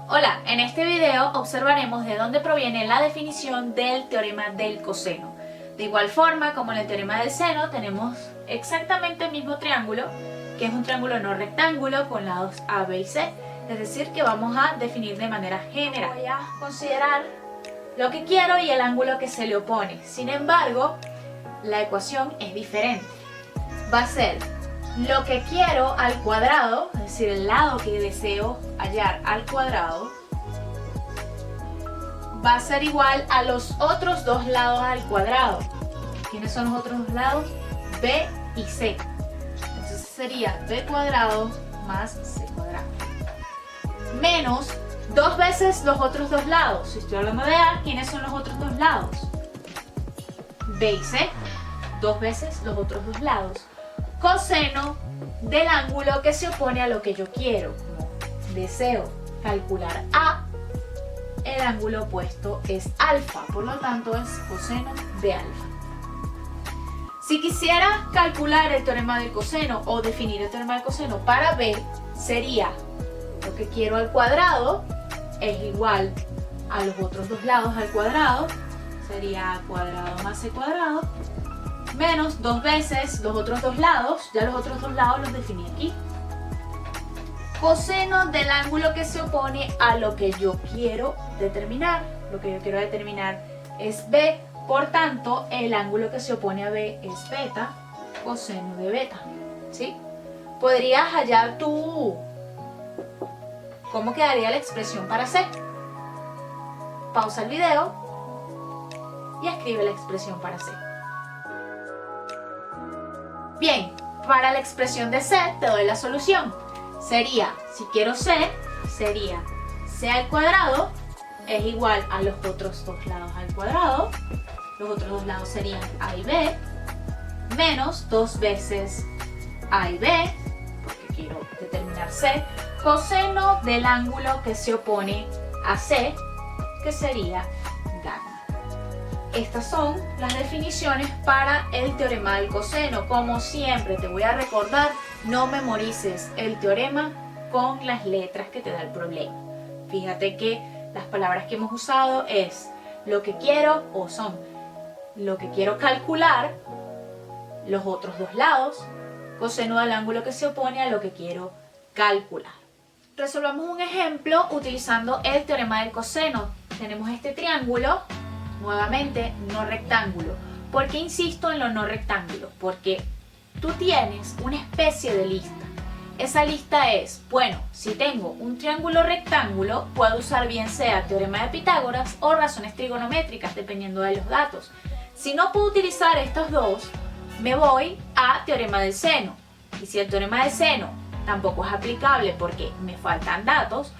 Hola, en este video observaremos de dónde proviene la definición del teorema del coseno. De igual forma, como en el teorema del seno, tenemos exactamente el mismo triángulo, que es un triángulo no rectángulo con lados A, B y C, es decir, que vamos a definir de manera general. Voy a considerar lo que quiero y el ángulo que se le opone. Sin embargo, la ecuación es diferente. Va a ser lo que quiero al cuadrado, es decir, el lado que deseo hallar al cuadrado, va a ser igual a los otros dos lados al cuadrado. ¿Quiénes son los otros dos lados? B y C. Entonces sería B cuadrado más C cuadrado. Menos dos veces los otros dos lados. Si estoy hablando de A, ¿quiénes son los otros dos lados? B y C. Dos veces los otros dos lados. Coseno del ángulo que se opone a lo que yo quiero. Como deseo calcular A, el ángulo opuesto es alfa, por lo tanto es coseno de alfa. Si quisiera calcular el teorema del coseno o definir el teorema del coseno para B, sería lo que quiero al cuadrado es igual a los otros dos lados al cuadrado, sería A cuadrado más C cuadrado, menos dos veces los otros dos lados, ya los otros dos lados los definí aquí. Coseno del ángulo que se opone a lo que yo quiero determinar. Lo que yo quiero determinar es B, por tanto el ángulo que se opone a B es beta, coseno de beta, ¿sí? Podrías hallar tú cómo quedaría la expresión para C. Pausa el video y escribe la expresión para C. Bien, para la expresión de C te doy la solución. Sería, si quiero C, sería C al cuadrado es igual a los otros dos lados al cuadrado. Los otros dos lados serían A y B, menos dos veces A y B, porque quiero determinar C, coseno del ángulo que se opone a C, que sería gamma. Estas son las definiciones para el teorema del coseno. Como siempre te voy a recordar, no memorices el teorema con las letras que te da el problema. Fíjate que las palabras que hemos usado es lo que quiero o son lo que quiero calcular, los otros dos lados, coseno del ángulo que se opone a lo que quiero calcular. Resolvamos un ejemplo utilizando el teorema del coseno. Tenemos este triángulo. Nuevamente, no rectángulo. ¿Por qué insisto en lo no rectángulo? Porque tú tienes una especie de lista. Esa lista es, bueno, si tengo un triángulo rectángulo, puedo usar bien sea teorema de Pitágoras o razones trigonométricas, dependiendo de los datos. Si no puedo utilizar estos dos, me voy a teorema del seno. Y si el teorema del seno tampoco es aplicable porque me faltan datos,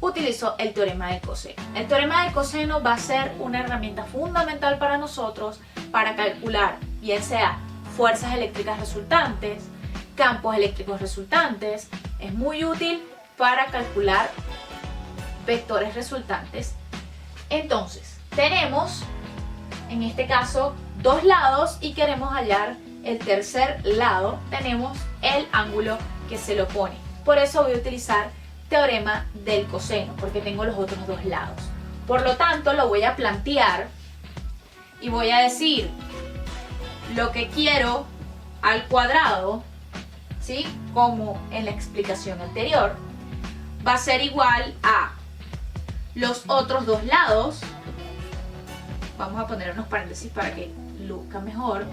utilizo el teorema del coseno. El teorema del coseno va a ser una herramienta fundamental para nosotros para calcular, bien sea fuerzas eléctricas resultantes, campos eléctricos resultantes. Es muy útil para calcular vectores resultantes. Entonces, tenemos, en este caso, dos lados y queremos hallar el tercer lado. Tenemos el ángulo que se le opone. Por eso voy a utilizar teorema del coseno, porque tengo los otros dos lados. Por lo tanto, lo voy a plantear y voy a decir lo que quiero al cuadrado, ¿sí? Como en la explicación anterior, va a ser igual a los otros dos lados. Vamos a poner unos paréntesis para que luzca mejor.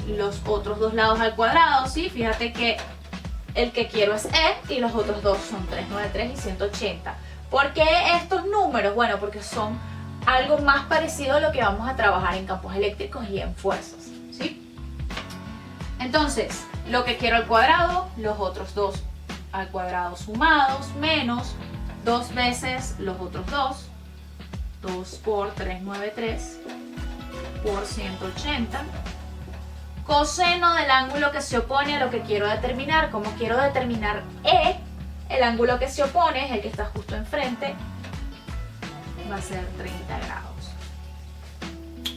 Los otros dos lados al cuadrado, ¿sí? Fíjate que el que quiero es E y los otros dos son 393 y 180. ¿Por qué estos números? Bueno, porque son algo más parecido a lo que vamos a trabajar en campos eléctricos y en fuerzas, ¿sí? Entonces, lo que quiero al cuadrado, los otros dos al cuadrado sumados, menos dos veces los otros dos, 2 por 393 por 180. Coseno del ángulo que se opone a lo que quiero determinar. Como quiero determinar E, el ángulo que se opone es el que está justo enfrente, va a ser 30 grados.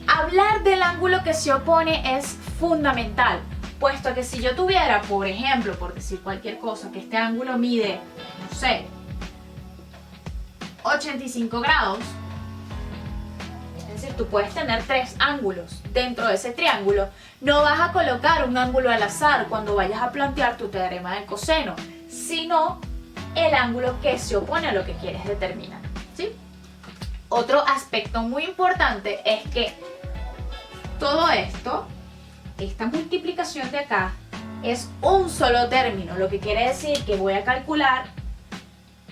Hablar del ángulo que se opone es fundamental, puesto que si yo tuviera, por ejemplo, por decir cualquier cosa, que este ángulo mide, no sé, 85 grados. Es decir, tú puedes tener 3 ángulos dentro de ese triángulo. No vas a colocar un ángulo al azar cuando vayas a plantear tu teorema del coseno, sino el ángulo que se opone a lo que quieres determinar, ¿sí? Otro aspecto muy importante es que todo esto, esta multiplicación de acá, es un solo término, lo que quiere decir que voy a calcular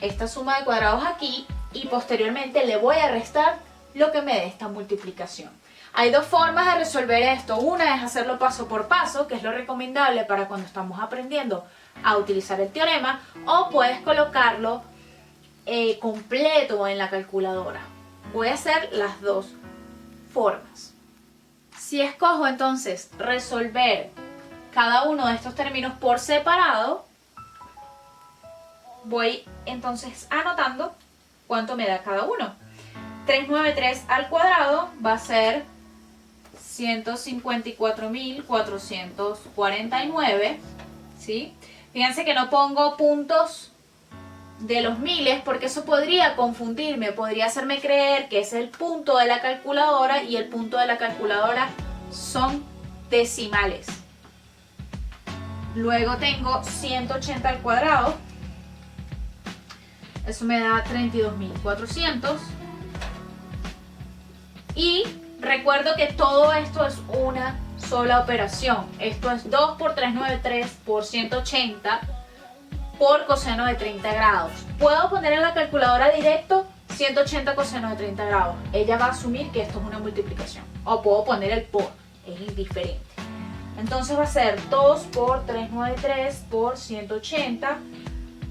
esta suma de cuadrados aquí y posteriormente le voy a restar lo que me dé esta multiplicación. Hay dos formas de resolver esto. Una es hacerlo paso por paso, que es lo recomendable para cuando estamos aprendiendo a utilizar el teorema, o puedes colocarlo completo en la calculadora. Voy a hacer las dos formas. Si escojo entonces resolver cada uno de estos términos por separado, voy entonces anotando cuánto me da cada uno. 393 al cuadrado va a ser 154.449, ¿sí? Fíjense que no pongo puntos de los miles porque eso podría confundirme, podría hacerme creer que es el punto de la calculadora y el punto de la calculadora son decimales. Luego tengo 180 al cuadrado, eso me da 32.400. Y recuerdo que todo esto es una sola operación. Esto es 2 por 393 por 180 por coseno de 30 grados. Puedo poner en la calculadora directo 180 coseno de 30 grados. Ella va a asumir que esto es una multiplicación. O puedo poner el por, es indiferente. Entonces va a ser 2 por 393 por 180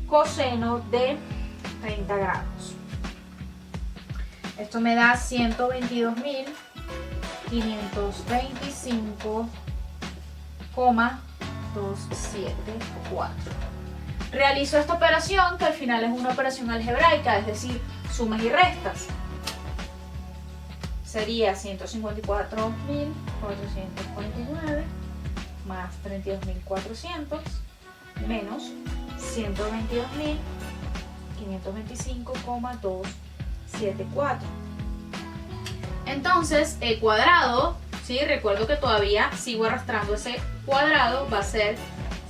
coseno de 30 grados. Esto me da 122.525,274. Realizo esta operación que al final es una operación algebraica, es decir, sumas y restas. Sería 154.449 más 32.400 menos 122.525,274. Entonces el cuadrado, ¿sí? Recuerdo que todavía sigo arrastrando ese cuadrado, va a ser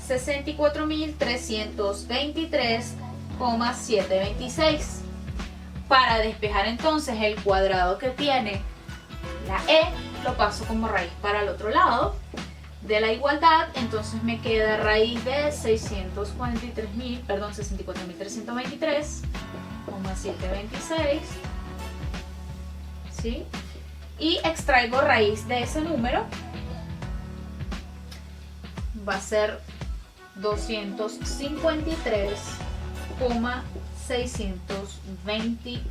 64.323,726. Para despejar entonces el cuadrado que tiene la e, lo paso como raíz para el otro lado de la igualdad. Entonces me queda raíz de 64.323,726, ¿sí? Y extraigo raíz de ese número, va a ser 253,621.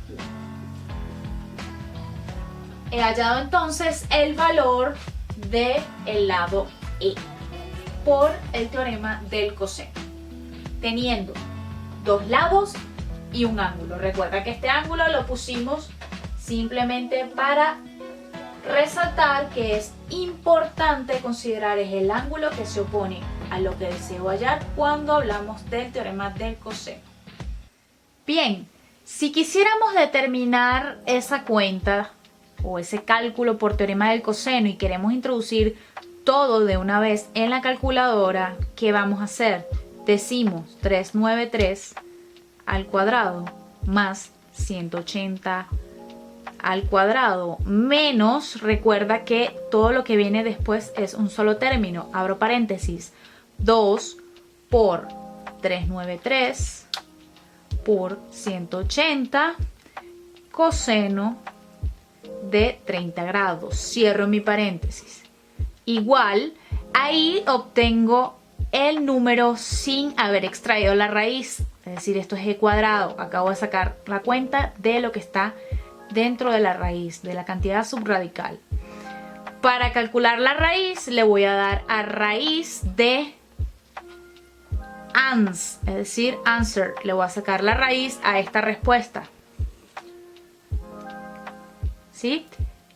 He hallado entonces el valor del lado E por el teorema del coseno, teniendo dos lados y un ángulo. Recuerda que este ángulo lo pusimos simplemente para resaltar que es importante considerar es el ángulo que se opone a lo que deseo hallar cuando hablamos del teorema del coseno. Bien, si quisiéramos determinar esa cuenta o ese cálculo por teorema del coseno y queremos introducir todo de una vez en la calculadora, ¿qué vamos a hacer? Decimos 393 al cuadrado más 180 al cuadrado menos, recuerda que todo lo que viene después es un solo término, abro paréntesis, 2 por 393 por 180 coseno de 30 grados, cierro mi paréntesis. Igual, ahí obtengo el número sin haber extraído la raíz, es decir, esto es e cuadrado. Acabo de sacar la cuenta de lo que está dentro de la raíz, de la cantidad subradical. Para calcular la raíz le voy a dar a raíz de ans, es decir, answer. Le voy a sacar la raíz a esta respuesta, ¿sí?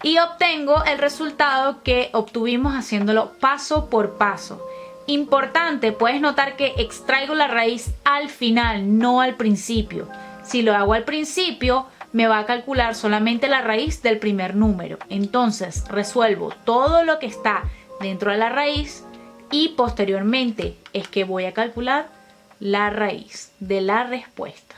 Y obtengo el resultado que obtuvimos haciéndolo paso por paso. Importante, puedes notar que extraigo la raíz al final, no al principio. Si lo hago al principio, me va a calcular solamente la raíz del primer número. Entonces resuelvo todo lo que está dentro de la raíz y posteriormente es que voy a calcular la raíz de la respuesta.